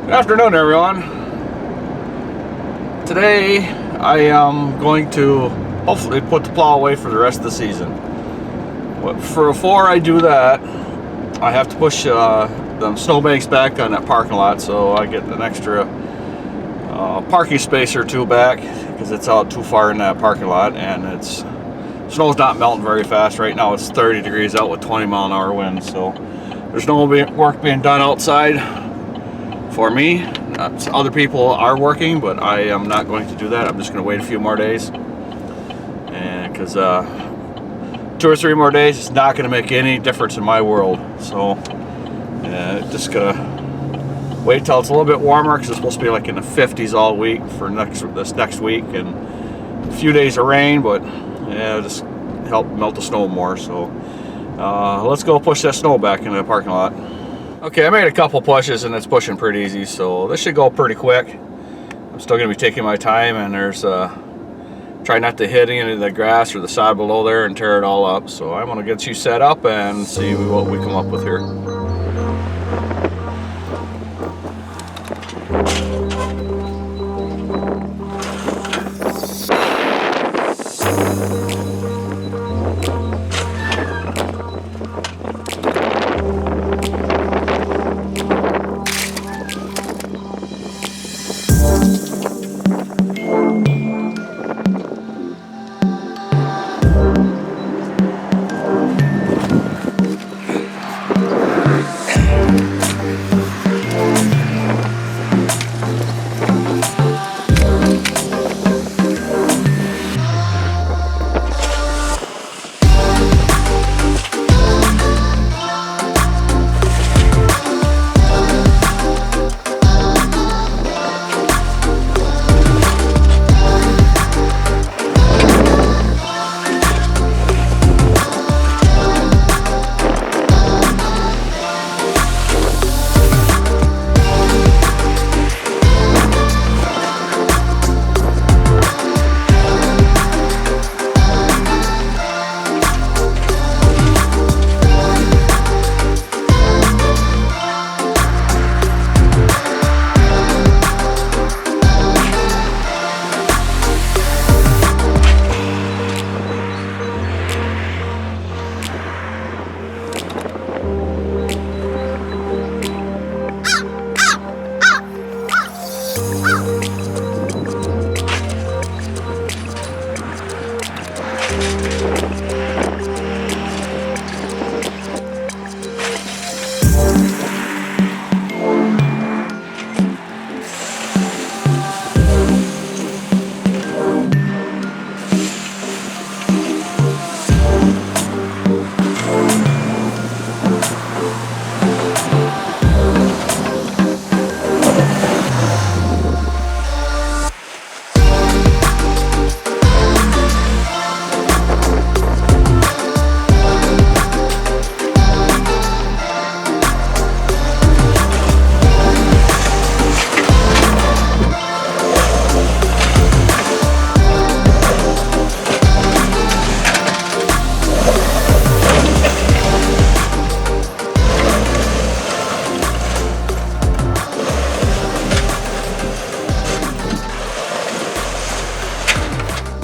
Good afternoon, everyone. Today I am going to hopefully put the plow away for the rest of the season. But before I do that, I have to push the snowbanks back on that parking lot, so I get an extra parking space or two back because it's out too far in that parking lot, and snow's not melting very fast right now. It's 30 degrees out with 20-mile-an-hour winds, so there's no work being done outside for me. Other people are working, but I am not going to do that. I'm just going to wait a few more days, and because 2 or 3 more days is not going to make any difference in my world. So just gonna wait till it's a little bit warmer, because it's supposed to be like in the 50s all week for this next week, and a few days of rain, but yeah, just help melt the snow more. So let's go push that snow back into the parking lot. Okay, I made a couple pushes and it's pushing pretty easy, so this should go pretty quick. I'm still going to be taking my time, and there's try not to hit any of the grass or the sod below there and tear it all up. So I'm going to get you set up and see what we come up with here.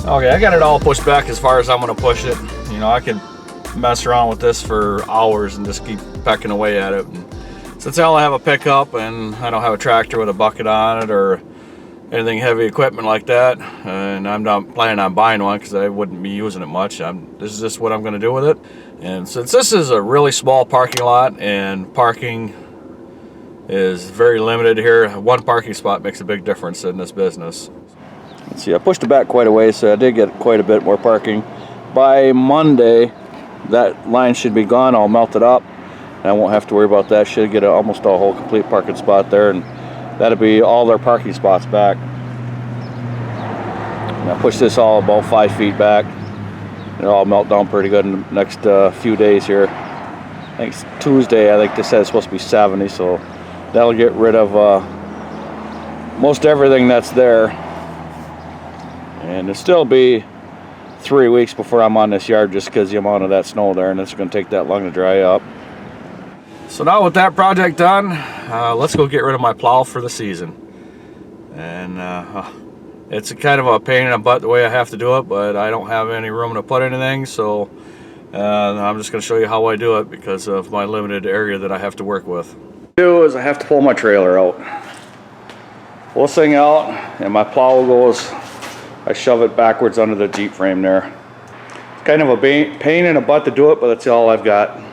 Okay, I got it all pushed back as far as I'm going to push it. You know, I could mess around with this for hours and just keep pecking away at it. And since I only have a pickup and I don't have a tractor with a bucket on it or anything heavy equipment like that, and I'm not planning on buying one because I wouldn't be using it much, this is just what I'm going to do with it. And since this is a really small parking lot and parking is very limited here, one parking spot makes a big difference in this business. Let's see, I pushed it back quite a way, so I did get quite a bit more parking. By Monday, that line should be gone. I'll melt it up, and I won't have to worry about that. Should get almost a whole complete parking spot there, and that'll be all their parking spots back. And I pushed this all about 5 feet back. It'll all melt down pretty good in the next few days here. I think it's Tuesday. I think they said it's supposed to be 70, so that'll get rid of most everything that's there. And it'll still be 3 weeks before I'm on this yard just because the amount of that snow there, and it's going to take that long to dry up. So now with that project done, let's go get rid of my plow for the season. And it's a kind of a pain in the butt the way I have to do it, but I don't have any room to put anything, so I'm just going to show you how I do it because of my limited area that I have to work with. What I do is I have to pull my trailer out. Pull this thing out, and my plow goes, I shove it backwards under the Jeep frame there. It's kind of a pain in the butt to do it, but that's all I've got.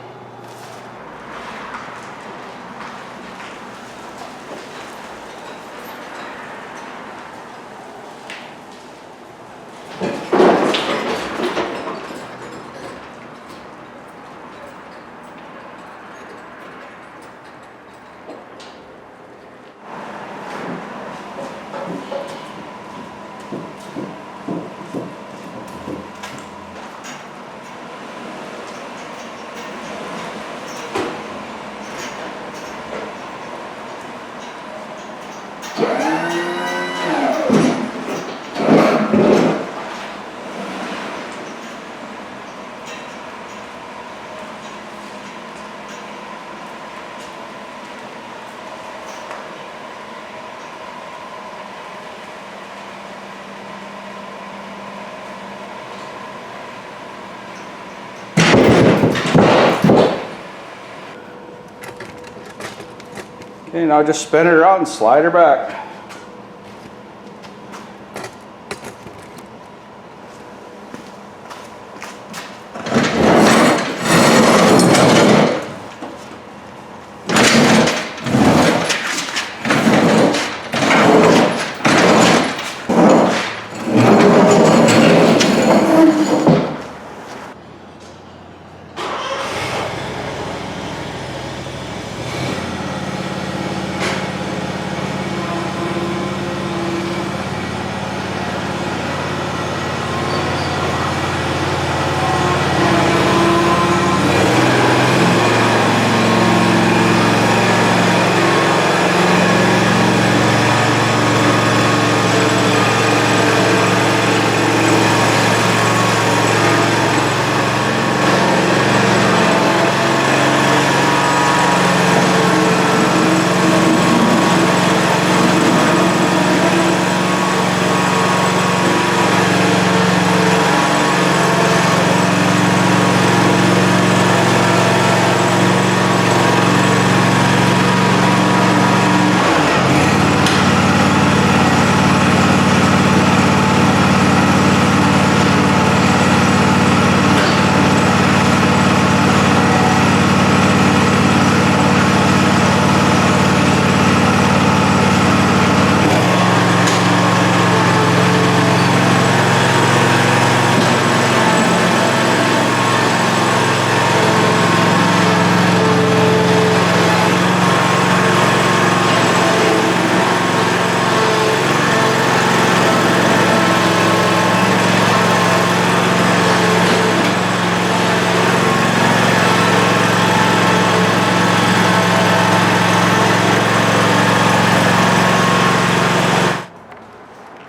Okay, now just spin it around and slide her back.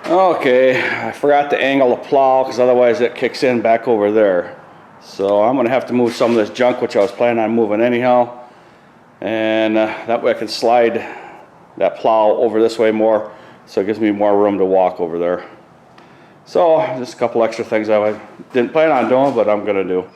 Okay, I forgot to angle the plow because otherwise it kicks in back over there. So I'm going to have to move some of this junk, which I was planning on moving anyhow. And that way I can slide that plow over this way more, so it gives me more room to walk over there. So just a couple extra things I didn't plan on doing, but I'm going to do.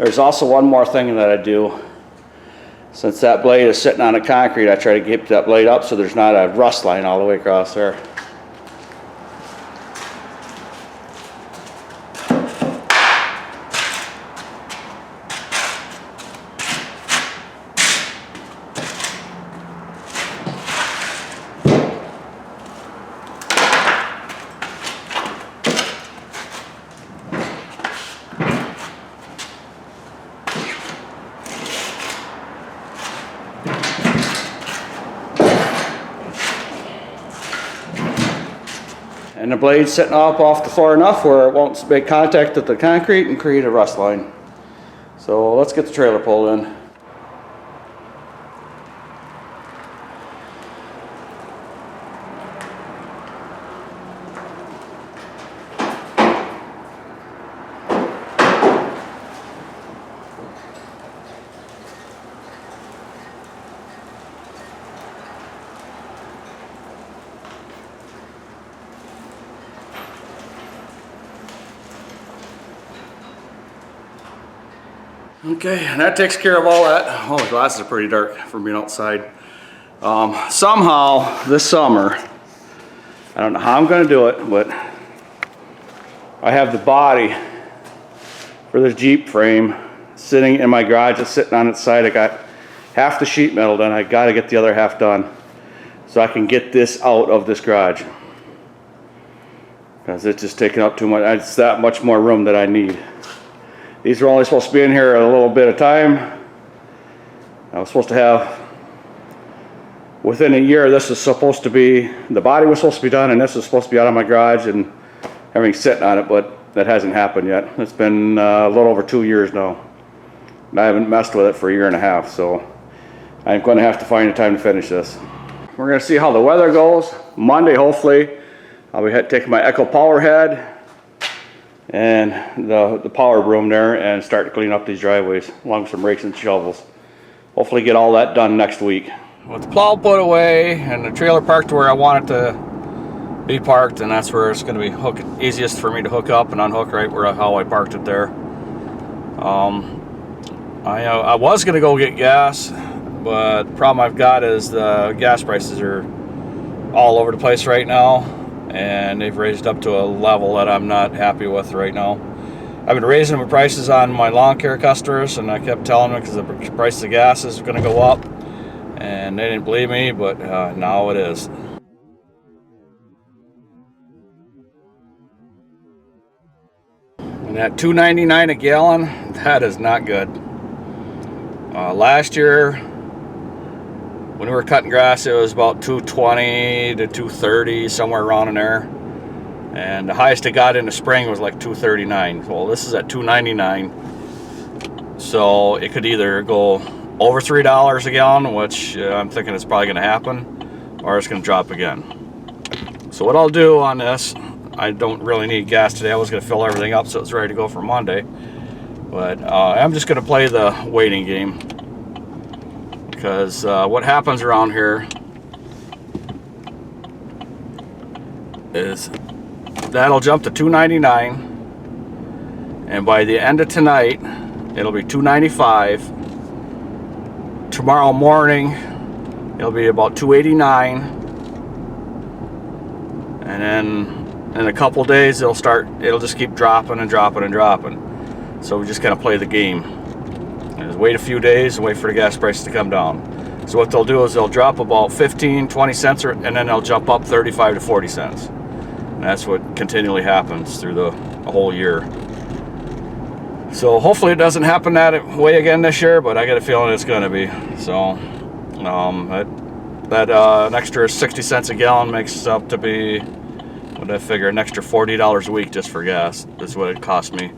There's also one more thing that I do. Since that blade is sitting on the concrete, I try to keep that blade up so there's not a rust line all the way across there. And the blade's sitting up off the floor enough where it won't make contact with the concrete and create a rust line. So let's get the trailer pulled in. Okay, and that takes care of all that. Oh, the glasses are pretty dark from being outside. Somehow this summer, I don't know how I'm going to do it, but I have the body for this Jeep frame sitting in my garage. It's sitting on its side. I got half the sheet metal done. I got to get the other half done so I can get this out of this garage, because it's just taking up too much. It's that much more room that I need. These are only supposed to be in here a little bit of time. I was supposed to have, within a year, this is supposed to be, the body was supposed to be done, and this is supposed to be out of my garage and everything sitting on it, but that hasn't happened yet. It's been a little over 2 years now. And I haven't messed with it for a year and a half, so I'm going to have to find the time to finish this. We're going to see how the weather goes. Monday, hopefully, I'll be taking my Echo Power Head and the power broom there and start to clean up these driveways along with some rakes and shovels. Hopefully get all that done next week. With the plow put away and the trailer parked where I want it to be parked, and that's where it's going to be easiest for me to hook up and unhook right where how I parked it there. I was going to go get gas, but the problem I've got is the gas prices are all over the place right now, and they've raised up to a level that I'm not happy with right now. I've been raising the prices on my lawn care customers, and I kept telling them because the price of gas is going to go up, and they didn't believe me, but now it is. And at $2.99 a gallon, that is not good. Last year, when we were cutting grass, it was about $2.20 to $2.30, somewhere around in there. And the highest it got in the spring was like $2.39. Well, this is at $2.99. So it could either go over $3 a gallon, which I'm thinking it's probably going to happen, or it's going to drop again. So what I'll do on this, I don't really need gas today. I was going to fill everything up so it's ready to go for Monday. But I'm just going to play the waiting game. Because what happens around here is that'll jump to $2.99, and by the end of tonight it'll be $2.95. Tomorrow morning it'll be about $2.89, and then in a couple days it'll just keep dropping and dropping and dropping. So we just kind of play the game. Just wait a few days and wait for the gas prices to come down. So what they'll do is they'll drop about 15-20 cents, and then they'll jump up 35 to 40 cents. And that's what continually happens through the whole year. So hopefully it doesn't happen that way again this year, but I got a feeling it's going to be. So an extra 60 cents a gallon makes up to be, what did I figure, an extra $40 a week just for gas. That's what it cost me.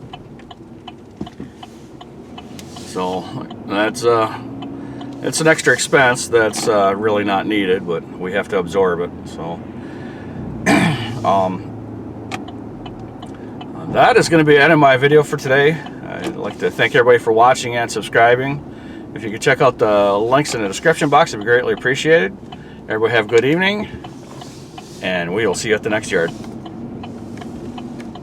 So that's it's an extra expense that's really not needed, but we have to absorb it. So that is going to be the end of my video for today. I'd like to thank everybody for watching and subscribing. If you could check out the links in the description box, it'd be greatly appreciated. Everybody have a good evening, and we will see you at the next yard.